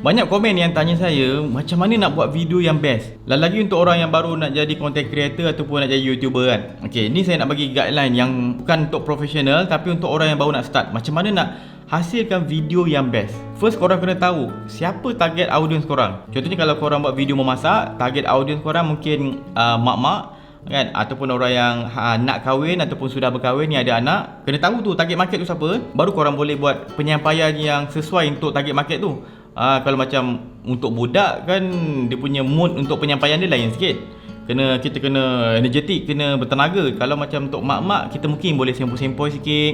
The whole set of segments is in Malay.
Banyak komen yang tanya saya macam mana nak buat video yang best. Lagi untuk orang yang baru nak jadi content creator ataupun nak jadi YouTuber kan. Okey, ni saya nak bagi guideline yang bukan untuk profesional tapi untuk orang yang baru nak start. Macam mana nak hasilkan video yang best. First, korang kena tahu siapa target audience korang. Contohnya kalau korang buat video memasak, target audience korang mungkin mak-mak kan, ataupun orang yang nak kahwin ataupun sudah berkahwin ni ada anak. Kena tahu tu target market tu siapa, baru korang boleh buat penyampaian yang sesuai untuk target market tu. Kalau macam untuk budak kan, dia punya mood untuk penyampaian dia lain sikit. Kita kena energetik, kena bertenaga. Kalau macam untuk mak-mak, kita mungkin boleh sempoi-sempoi sikit.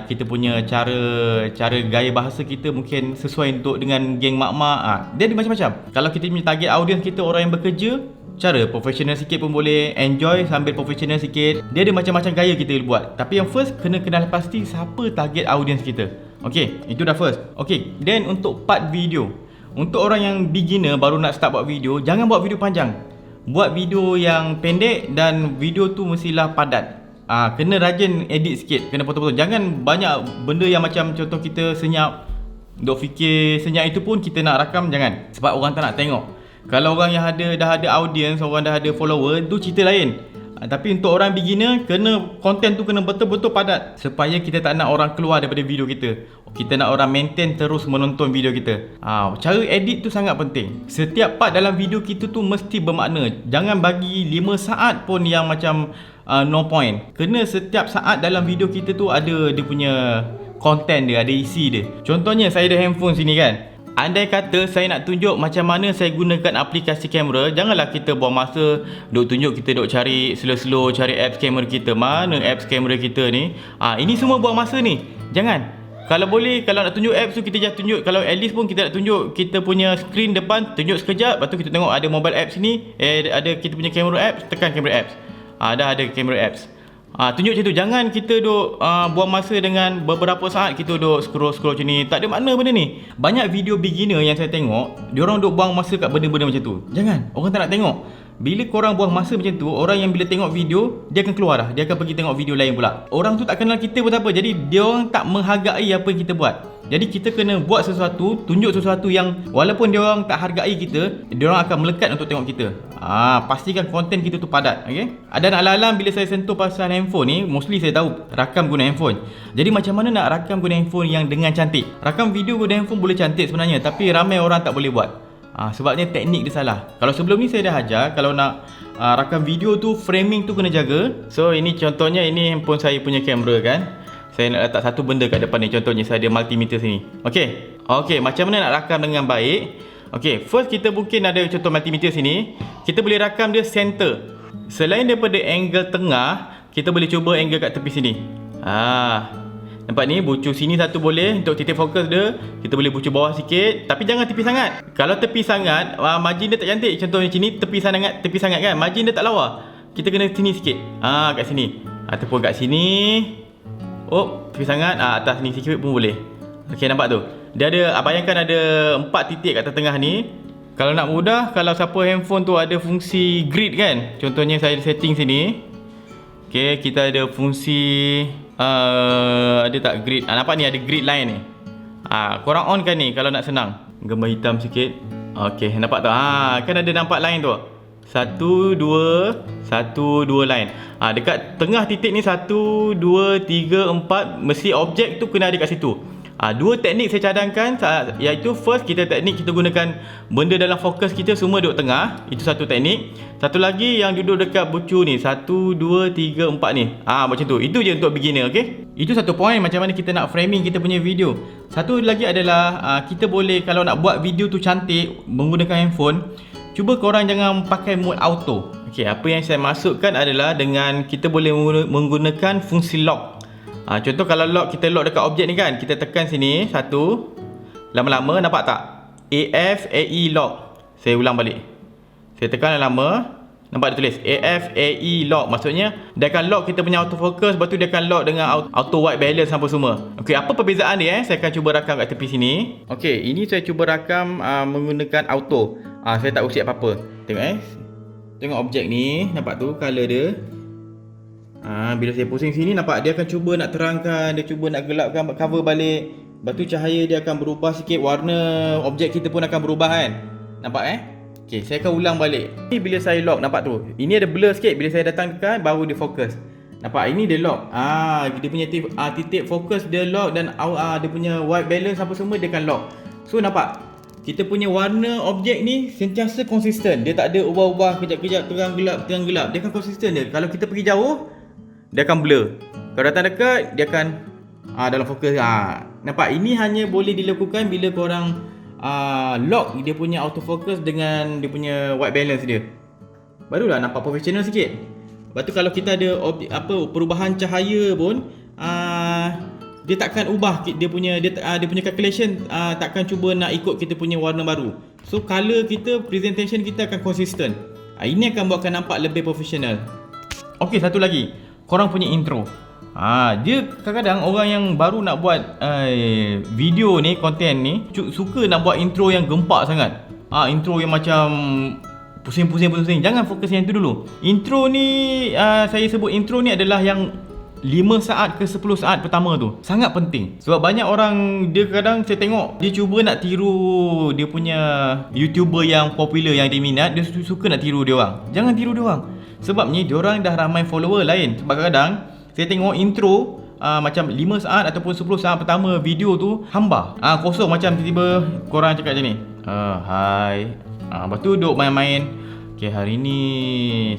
Kita punya cara gaya bahasa kita mungkin sesuai untuk dengan geng mak-mak. Dia ada macam-macam. Kalau kita punya target audience kita orang yang bekerja, cara profesional sikit pun boleh, enjoy sambil profesional sikit. Dia ada macam-macam gaya kita buat. Tapi yang first, kena kenal pasti siapa target audience kita. Okay, itu dah first. Okay, then untuk part video, untuk orang yang beginner baru nak start buat video, jangan buat video panjang. Buat video yang pendek dan video tu mestilah padat. Kena rajin edit sikit, kena potong-potong. Jangan banyak benda yang macam contoh kita senyap, duk fikir senyap itu pun kita nak rakam, jangan. Sebab orang tak nak tengok. Kalau orang yang dah ada audience, orang dah ada follower, tu cerita lain. Tapi untuk orang beginner, konten tu kena betul-betul padat supaya kita tak nak orang keluar daripada video kita. Kita nak orang maintain terus menonton video kita. Cara edit tu sangat penting. Setiap part dalam video kita tu mesti bermakna. Jangan bagi 5 saat pun yang macam no point. Kena setiap saat dalam video kita tu ada dia punya konten dia, ada isi dia. Contohnya saya ada handphone sini kan. Andai kata saya nak tunjuk macam mana saya gunakan aplikasi kamera, janganlah kita buang masa duk tunjuk, kita duk cari slow-slow, cari apps kamera kita. Mana apps kamera kita ni? Ini semua buang masa ni. Jangan. Kalau boleh, kalau nak tunjuk apps tu kita just tunjuk. Kalau at least pun kita nak tunjuk kita punya screen depan, tunjuk sekejap, lepas tu kita tengok ada mobile apps ni, ada kita punya kamera apps, tekan kamera apps. Dah ada kamera apps. Tunjuk macam tu. Jangan kita duk buang masa dengan beberapa saat kita duk scroll macam ni. Tak ada makna benda ni. Banyak video beginner yang saya tengok, diorang duk buang masa kat benda-benda macam tu. Jangan. Orang tak nak tengok. Bila korang buang masa macam tu, orang yang bila tengok video, dia akan keluar dah. Dia akan pergi tengok video lain pula. Orang tu tak kenal kita pun tak apa. Jadi diorang tak menghargai apa yang kita buat. Jadi kita kena buat sesuatu, tunjuk sesuatu yang walaupun diorang tak hargai kita, diorang akan melekat untuk tengok kita. Pastikan konten kita tu padat. Okay? Ada alam-alam bila saya sentuh pasal handphone ni, mostly saya tahu rakam guna handphone. Jadi macam mana nak rakam guna handphone yang dengan cantik? Rakam video guna handphone boleh cantik sebenarnya, tapi ramai orang tak boleh buat. Sebabnya teknik dia salah. Kalau sebelum ni saya dah ajar, kalau nak rakam video tu, framing tu kena jaga. So ini contohnya, ini handphone saya punya kamera kan. Saya nak letak satu benda kat depan ni. Contohnya saya ada multimeter sini. Okay, macam mana nak rakam dengan baik? Okay, first kita mungkin ada contoh multimeter sini. Kita boleh rakam dia center. Selain daripada angle tengah, kita boleh cuba angle kat tepi sini. Nampak ni, bucu sini satu boleh untuk titik fokus dia. Kita boleh bucu bawah sikit, tapi jangan tepi sangat. Kalau tepi sangat, margin dia tak cantik. Contohnya sini tepi sangat kan, margin dia tak lawa. Kita kena sini sikit. Kat sini. Ataupun kat sini. Tepi sangat. Atas ni sikit pun boleh. Okey, nampak tu. Dia ada, bayangkan ada 4 titik kat tengah ni. Kalau nak mudah, kalau siapa handphone tu ada fungsi grid kan. Contohnya saya setting sini. Okey, kita ada fungsi ada tak grid? Nampak ni ada grid line ni. Korang on kan ni kalau nak senang. Gambar hitam sikit. Okey, nampak tak? Kan ada nampak line tu. 1, 2 line. Dekat tengah titik ni 1, 2, 3, 4. Mesti objek tu kena ada kat situ. Dua teknik saya cadangkan, iaitu first kita gunakan benda dalam fokus kita semua duduk tengah. Itu satu teknik. Satu lagi yang duduk dekat bucu ni, 1, 2, 3, 4 ni. Macam tu. Itu je untuk beginner, okay? Itu satu point macam mana kita nak framing kita punya video. Satu lagi adalah kita boleh, kalau nak buat video tu cantik menggunakan handphone, cuba korang jangan pakai mode auto. Okay, apa yang saya maksudkan adalah dengan kita boleh menggunakan fungsi lock. Contoh kalau kita lock dekat objek ni kan, kita tekan sini satu, lama-lama nampak tak? AFAE lock. Saya ulang balik. Saya tekan lama, nampak dia tulis AFAE lock. Maksudnya dia akan lock kita punya autofocus, lepas tu dia akan lock dengan auto white balance sampai semua. Okey, apa perbezaan dia? Saya akan cuba rakam kat tepi sini. Okey, ini saya cuba rakam menggunakan auto. Saya tak usik apa-apa. Tengok tengok objek ni, nampak tu color dia. Bila saya pusing sini, nampak dia akan cuba nak terangkan, dia cuba nak gelapkan, cover balik. Lepas tu cahaya dia akan berubah sikit, warna objek kita pun akan berubah kan. Nampak Okay, saya akan ulang balik. Ni bila saya lock, nampak tu. Ini ada blur sikit, bila saya datang tekan baru dia fokus. Nampak, ini dia lock. Dia punya titik fokus dia lock, dan dia punya white balance apa semua dia akan lock. So nampak, kita punya warna objek ni sentiasa konsisten. Dia tak ada ubah-ubah kejap-kejap, terang gelap. Dia akan konsisten dia. Kalau kita pergi jauh, dia akan blur. Kalau datang dekat, dia akan dalam fokus. Nampak, ini hanya boleh dilakukan bila korang lock dia punya autofocus dengan dia punya white balance dia. Barulah nampak professional sikit. Lepas tu kalau kita ada perubahan cahaya pun, dia takkan ubah dia punya calculation, takkan cuba nak ikut kita punya warna baru. So color kita, presentation kita akan konsisten. Ini akan buatkan nampak lebih profesional. Okey, satu lagi, korang punya intro. Dia kadang-kadang orang yang baru nak buat video ni, konten ni, suka nak buat intro yang gempak sangat. Intro yang macam pusing-pusing. Jangan fokus yang itu dulu. Intro ni, saya sebut intro ni adalah yang 5 saat ke 10 saat pertama tu. Sangat penting. Sebab banyak orang, dia kadang saya tengok, dia cuba nak tiru dia punya YouTuber yang popular, yang dia minat. Dia suka nak tiru dia orang. Jangan tiru dia orang. Sebabnya dia orang dah ramai follower lain. Sebab kadang saya tengok intro macam 5 saat ataupun 10 saat pertama video tu hamba, kosong, macam tiba-tiba korang cakap macam ni, hai, lepas tu duduk main-main. Okay, hari ni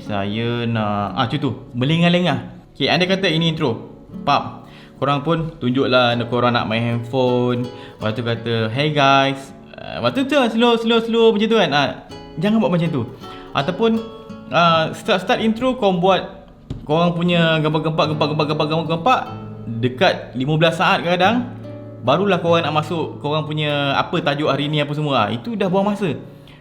saya nak macam tu, melengah-lengah. Okay, anda kata ini intro, korang pun tunjuklah korang nak main handphone. Lepas tu kata, hey guys, lepas tu slow macam tu kan. Jangan buat macam tu. Ataupun start intro korang punya gempak dekat 15 saat kadang, barulah korang nak masuk korang punya apa tajuk hari ni apa semua. Itu dah buang masa.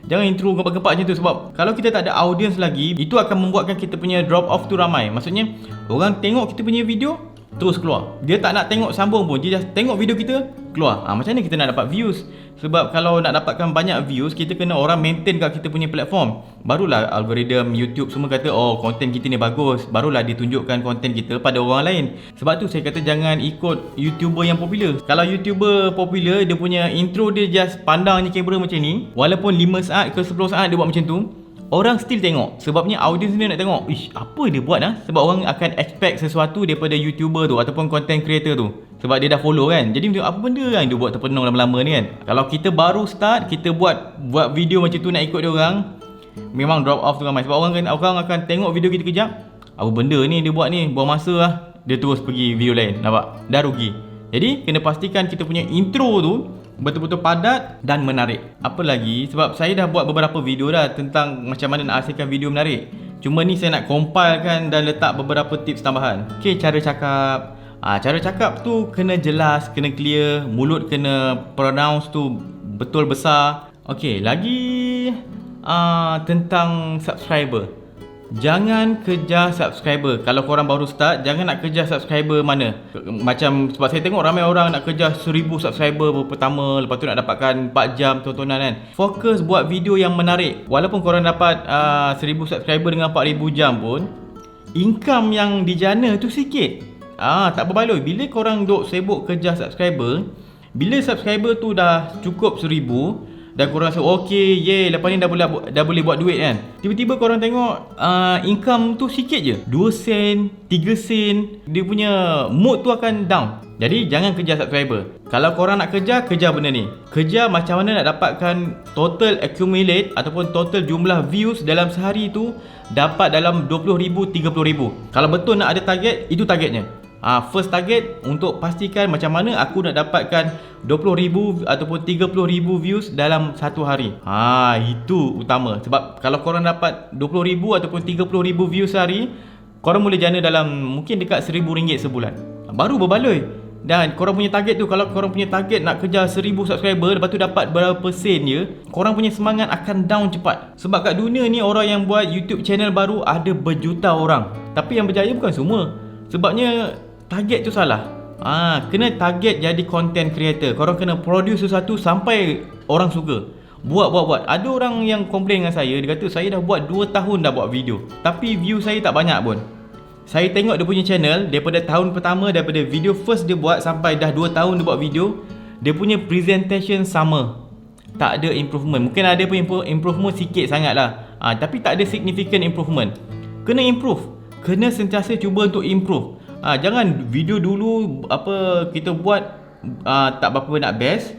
Jangan intro gempak-gempak macam tu, sebab kalau kita tak ada audience lagi, itu akan membuatkan kita punya drop off tu ramai. Maksudnya orang tengok kita punya video terus keluar. Dia tak nak tengok sambung pun, dia just tengok video kita keluar. Macam mana kita nak dapat views? Sebab kalau nak dapatkan banyak views, kita kena orang maintain kat kita punya platform. Barulah algoritma YouTube semua kata, oh konten kita ni bagus, barulah ditunjukkan konten kita pada orang lain. Sebab tu saya kata jangan ikut YouTuber yang popular. Kalau YouTuber popular, dia punya intro dia just pandang je kamera macam ni, walaupun 5 saat ke 10 saat dia buat macam tu, orang still tengok. Sebabnya audience dia nak tengok, ish, apa dia buat Sebab orang akan expect sesuatu daripada YouTuber tu ataupun content creator tu. Sebab dia dah follow kan. Jadi apa benda yang dia buat terpenung lama-lama ni kan. Kalau kita baru start, kita buat video macam tu nak ikut dia orang, memang drop off tu ramai. Sebab orang akan tengok video kita kejap, apa benda ni dia buat ni, buang masa lah. Dia terus pergi video lain. Nampak? Dah rugi. Jadi kena pastikan kita punya intro tu betul-betul padat dan menarik. Apa lagi, sebab saya dah buat beberapa video dah tentang macam mana nak hasilkan video menarik. Cuma ni saya nak compilekan dan letak beberapa tips tambahan. Okay, cara cakap. Cara cakap tu kena jelas, kena clear. Mulut kena pronounce tu betul besar. Okay, lagi tentang subscriber. Jangan kejar subscriber. Kalau korang baru start, jangan nak kejar subscriber mana. Macam sebab saya tengok ramai orang nak kejar 1000 subscriber pertama, lepas tu nak dapatkan 4 jam tontonan kan. Fokus buat video yang menarik. Walaupun korang dapat 1000 subscriber dengan 4000 jam pun, income yang dijana tu sikit. Tak berbaloi. Bila korang duk sibuk kejar subscriber, bila subscriber tu dah cukup 1000 dan korang rasa okey, lepas ni dah boleh buat duit kan, tiba-tiba korang tengok income tu sikit je, 2 sen, 3 sen, dia punya mood tu akan down. Jadi jangan kejar subscriber. Kalau korang nak kejar benda ni. Kejar macam mana nak dapatkan total accumulate ataupun total jumlah views dalam sehari tu dapat dalam 20,000, 30,000. Kalau betul nak ada target, itu targetnya. First target untuk pastikan macam mana aku nak dapatkan 20,000 ataupun 30,000 views dalam satu hari. Itu utama. Sebab kalau korang dapat 20,000 ataupun 30,000 views sehari, korang boleh jana dalam mungkin dekat RM1,000 sebulan. Baru berbaloi. Dan korang punya target tu, kalau korang punya target nak kejar 1000 subscriber, lepas tu dapat berapa sen je, korang punya semangat akan down cepat. Sebab kat dunia ni orang yang buat YouTube channel baru ada berjuta orang, tapi yang berjaya bukan semua. Sebabnya target tu salah. Kena target jadi content creator. Korang kena produce sesuatu sampai orang suka. Buat. Ada orang yang komplain dengan saya, dia kata saya dah buat 2 tahun dah buat video, tapi view saya tak banyak pun. Saya tengok dia punya channel daripada tahun pertama, daripada video first dia buat sampai dah 2 tahun dia buat video, dia punya presentation sama, tak ada improvement. Mungkin ada pun improvement sikit sangat lah, tapi tak ada significant improvement. Kena improve, kena sentiasa cuba untuk improve. Jangan video dulu apa kita buat tak berapa nak best,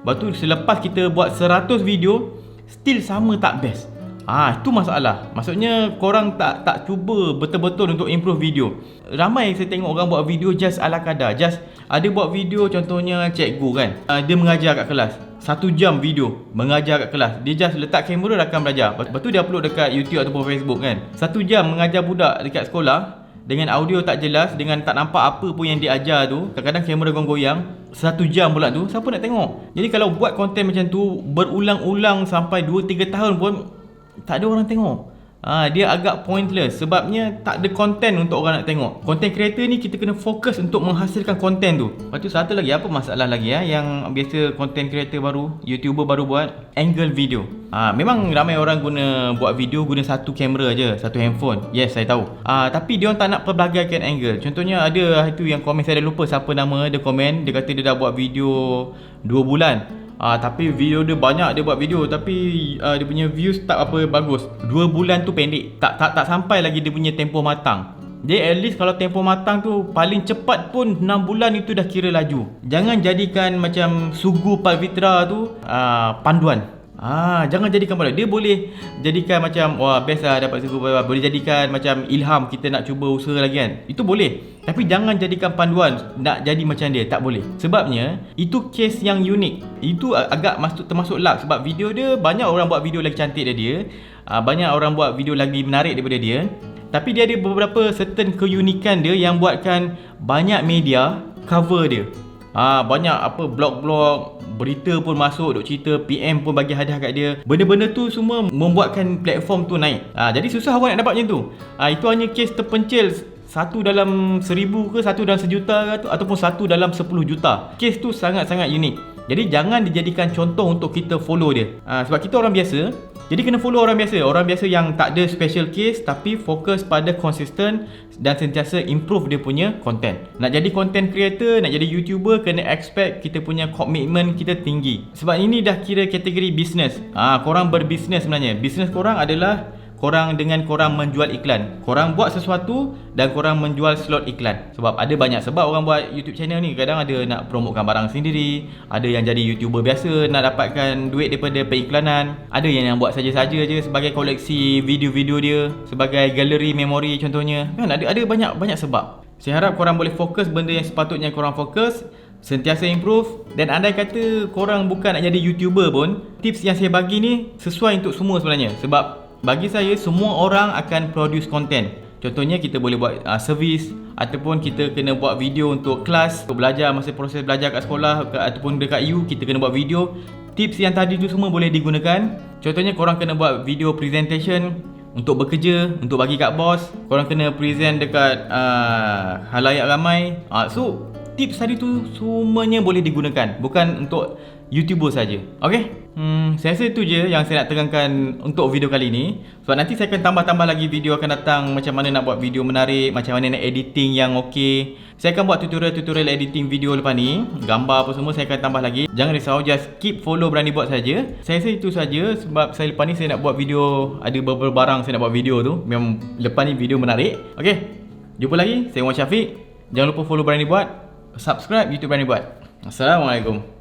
lepas tu selepas kita buat 100 video still sama tak best. Itu masalah. Maksudnya korang tak cuba betul-betul untuk improve video. Ramai saya tengok orang buat video just ala kadar. Just ada buat video, contohnya cikgu kan, dia mengajar kat kelas 1 jam video mengajar kat kelas. Dia just letak kamera rakam belajar. Lepas tu dia upload dekat YouTube ataupun Facebook kan. 1 jam mengajar budak dekat sekolah dengan audio tak jelas, dengan tak nampak apa pun yang dia ajar tu. Kadang-kadang kamera goyang 1 jam pula tu, siapa nak tengok? Jadi kalau buat konten macam tu berulang-ulang sampai 2-3 tahun pun tak ada orang tengok. Dia agak pointless. Sebabnya tak ada konten untuk orang nak tengok. Content creator ni kita kena fokus untuk menghasilkan konten tu. Lepas tu satu lagi, apa masalah lagi yang biasa content creator baru, YouTuber baru buat, angle video. Memang ramai orang buat video guna satu kamera je, satu handphone. Yes, saya tahu. Tapi dia orang tak nak pelbagaikan angle. Contohnya ada itu yang komen, saya dah lupa siapa nama, dia komen, dia kata dia dah buat video 2 bulan. Tapi video dia banyak, dia buat video tapi dia punya views tak apa bagus. 2 bulan tu pendek, tak sampai lagi dia punya tempoh matang. Dia at least kalau tempoh matang tu paling cepat pun 6 bulan itu dah kira laju. Jangan jadikan macam Sugu Palvitra tu panduan. Jangan jadikan panduan. Dia boleh jadikan macam wah best lah dapat Sugu Palvitra. Boleh jadikan macam ilham, kita nak cuba usaha lagi kan. Itu boleh. Tapi jangan jadikan panduan nak jadi macam dia, tak boleh. Sebabnya itu case yang unik. Itu agak termasuk luck. Sebab video dia, banyak orang buat video lagi cantik daripada dia, banyak orang buat video lagi menarik daripada dia. Tapi dia ada beberapa certain keunikan dia yang buatkan banyak media cover dia. Banyak blog-blog, berita pun masuk, duk cerita, PM pun bagi hadiah kat dia. Benda-benda tu semua membuatkan platform tu naik. Jadi susah orang nak dapat macam tu. Itu hanya case terpencil, 1 dalam 1000 ke 1 dalam 1 juta ke, ataupun 1 dalam 10 juta. Case tu sangat-sangat unik. Jadi jangan dijadikan contoh untuk kita follow dia. Sebab kita orang biasa, jadi kena follow orang biasa. Orang biasa yang tak ada special case tapi fokus pada konsisten dan sentiasa improve dia punya content. Nak jadi content creator, nak jadi YouTuber, kena expect kita punya komitmen kita tinggi. Sebab ini dah kira kategori business. Korang berbisnes sebenarnya. Bisnes korang adalah korang dengan korang menjual iklan. Korang buat sesuatu dan korang menjual slot iklan. Sebab ada banyak sebab orang buat YouTube channel ni. Kadang ada nak promotekan barang sendiri, ada yang jadi YouTuber biasa nak dapatkan duit daripada periklanan, ada yang buat saja-saja je sebagai koleksi video-video dia, sebagai galeri memori contohnya. Kan ada banyak sebab. Saya harap korang boleh fokus benda yang sepatutnya korang fokus, sentiasa improve. Dan andai kata korang bukan nak jadi YouTuber pun, tips yang saya bagi ni sesuai untuk semua sebenarnya. Sebab bagi saya, semua orang akan produce content. Contohnya kita boleh buat servis, ataupun kita kena buat video untuk kelas, untuk belajar, masa proses belajar kat sekolah ataupun dekat U, kita kena buat video. Tips yang tadi tu semua boleh digunakan. Contohnya korang kena buat video presentation untuk bekerja, untuk bagi kat bos. Korang kena present dekat halayak ramai. So tips tadi tu semuanya boleh digunakan, bukan untuk YouTuber saja. Okay? Saya rasa itu je yang saya nak terangkan untuk video kali ni. Sebab nanti saya akan tambah-tambah lagi video akan datang, macam mana nak buat video menarik, macam mana nak editing yang okey. Saya akan buat tutorial editing video lepas ni, gambar apa semua saya akan tambah lagi. Jangan risau, just keep follow Berani Buat saja. Saya rasa itu saja. Sebab saya lepas ni saya nak buat video, ada beberapa barang saya nak buat video tu. Memang lepas ni video menarik. Okay, jumpa lagi. Saya Muhammad Syafiq. Jangan lupa follow Berani Buat, subscribe YouTube Berani Buat. Assalamualaikum.